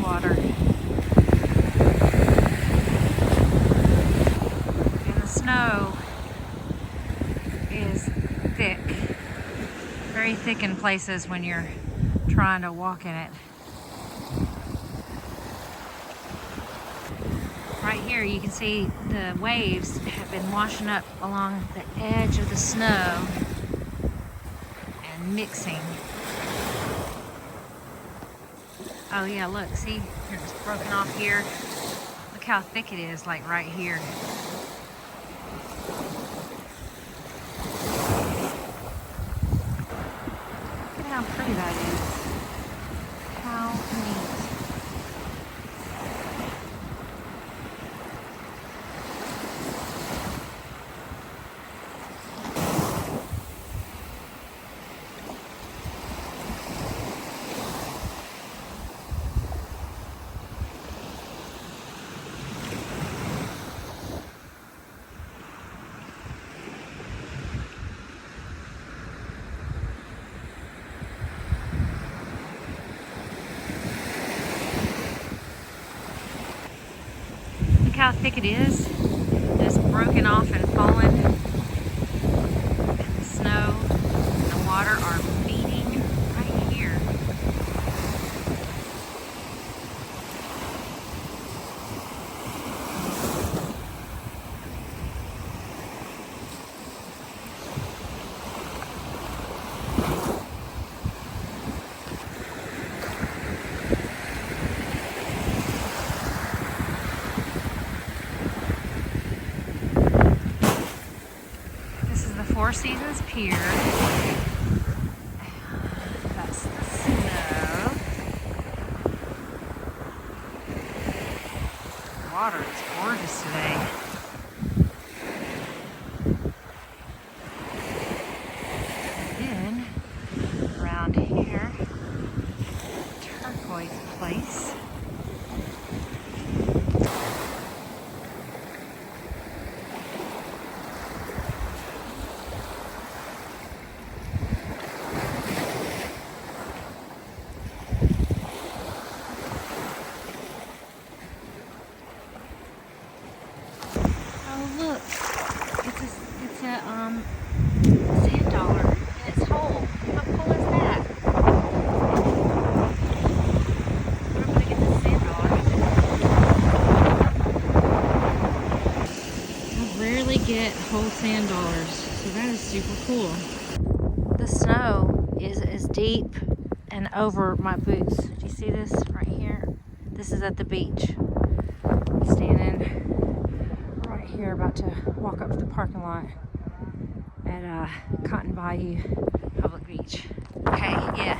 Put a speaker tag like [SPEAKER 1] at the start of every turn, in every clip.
[SPEAKER 1] water. And the snow is thick. Very thick in places when you're trying to walk in it. Right here you can see the waves have been washing up along the edge of the snow and mixing. Oh yeah, look, see, it's broken off here. Look how thick it is, like right here. Look at how pretty that is. How neat. Look how thick it is. It's broken off and fallen. And the snow and the water are meeting right here. Four Seasons Pier. That's the snow. The water is gorgeous today. And then around here, turquoise place. Look, it's a sand dollar and it's whole. How cool is that? Where would I get this sand dollar? I rarely get whole sand dollars, so that is super cool. The snow is as deep and over my boots. Do you see this right here? This is at the beach. I'm standing here about to walk up to the parking lot at Cotton Bayou Public Beach. Okay, yeah.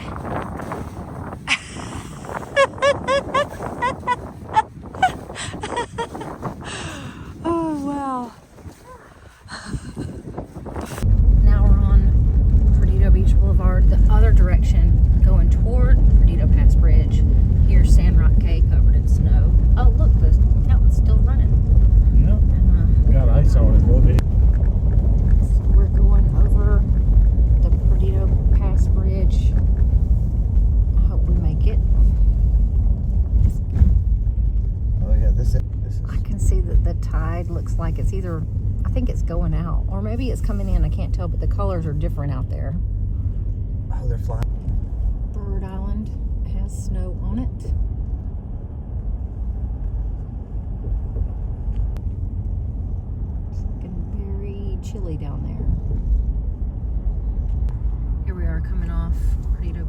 [SPEAKER 1] Oh, wow. Now we're on Perdido Beach Boulevard, the other direction, going toward Perdido Pass Bridge. Here's Sandrock Cay covered in snow. Oh, look, the fountain's still running.
[SPEAKER 2] Got ice on it a little bit.
[SPEAKER 1] We're going over the Perdido Pass Bridge. I hope we make it.
[SPEAKER 2] Oh yeah, this is.
[SPEAKER 1] I can see that the tide looks like it's either, I think it's going out, or maybe it's coming in. I can't tell, but the colors are different out there.
[SPEAKER 2] Oh, they're flying.
[SPEAKER 1] Bird Island has snow on it. Chilly down there. Here we are coming off Perdido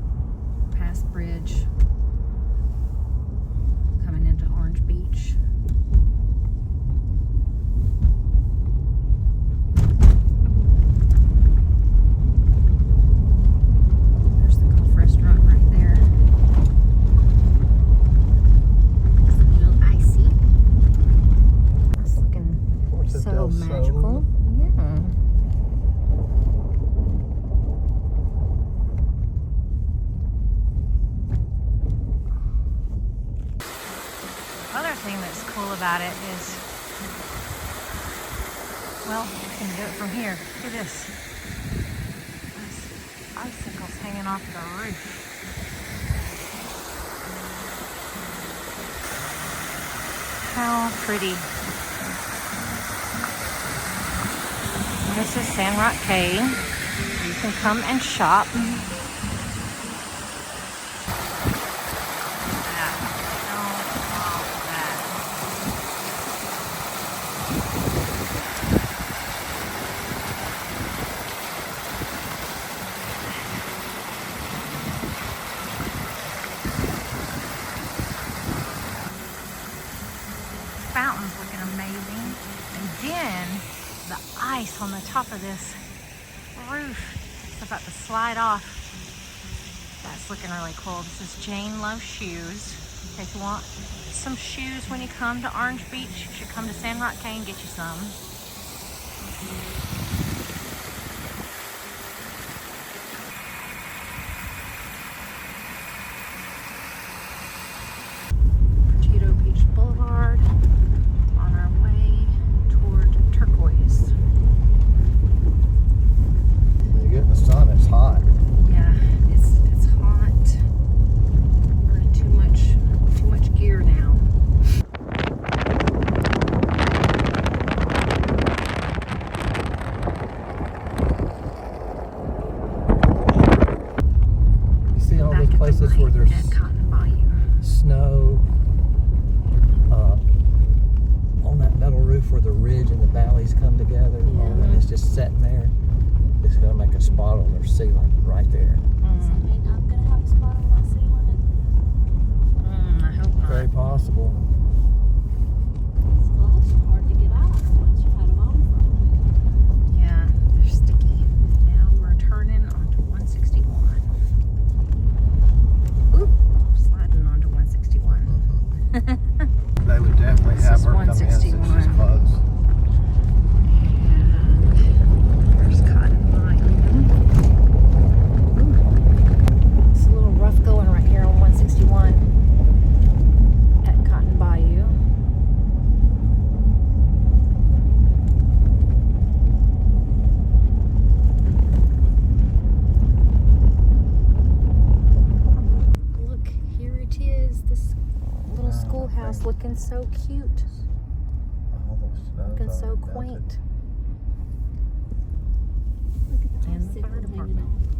[SPEAKER 1] Pass Bridge, coming into Orange Beach. There's the Gulf Restaurant right there. It's a little icy. It's looking so magical. Other thing that's cool about it is, well, I can do it from here. Look at this. There's icicles hanging off the roof. How pretty. This is Sandrock Cave. You can come and shop. Fountain's looking amazing. And then the ice on the top of this roof is about to slide off. That's looking really cool. This is Jane Loves Shoes. If you want some shoes when you come to Orange Beach, you should come to Sandrock Cave and get you some.
[SPEAKER 2] Places where there's snow on that metal roof where the ridge and the valleys come together, and it's just sitting there. It's going to make a spot on their ceiling right there.
[SPEAKER 3] Is it not going to have a spot on my ceiling?
[SPEAKER 1] I hope not.
[SPEAKER 2] Very possible.
[SPEAKER 3] These gloves are hard to get off once you've had them on for a bit.
[SPEAKER 1] Yeah, they're sticky. Now we're turning onto 161. Oop, sliding onto 161.
[SPEAKER 2] They would definitely have her come in since she's
[SPEAKER 1] 161.
[SPEAKER 2] close.
[SPEAKER 1] And there's Cotton Bayou. It's a little rough going right here on 161 at Cotton Bayou. Look, here it is. This little schoolhouse looking so cute.
[SPEAKER 2] All those snows
[SPEAKER 1] Looking so
[SPEAKER 2] already melted.
[SPEAKER 1] quaint.
[SPEAKER 3] Look at the
[SPEAKER 1] And the
[SPEAKER 3] bicycle
[SPEAKER 1] fire
[SPEAKER 3] hanging
[SPEAKER 1] department.
[SPEAKER 3] off.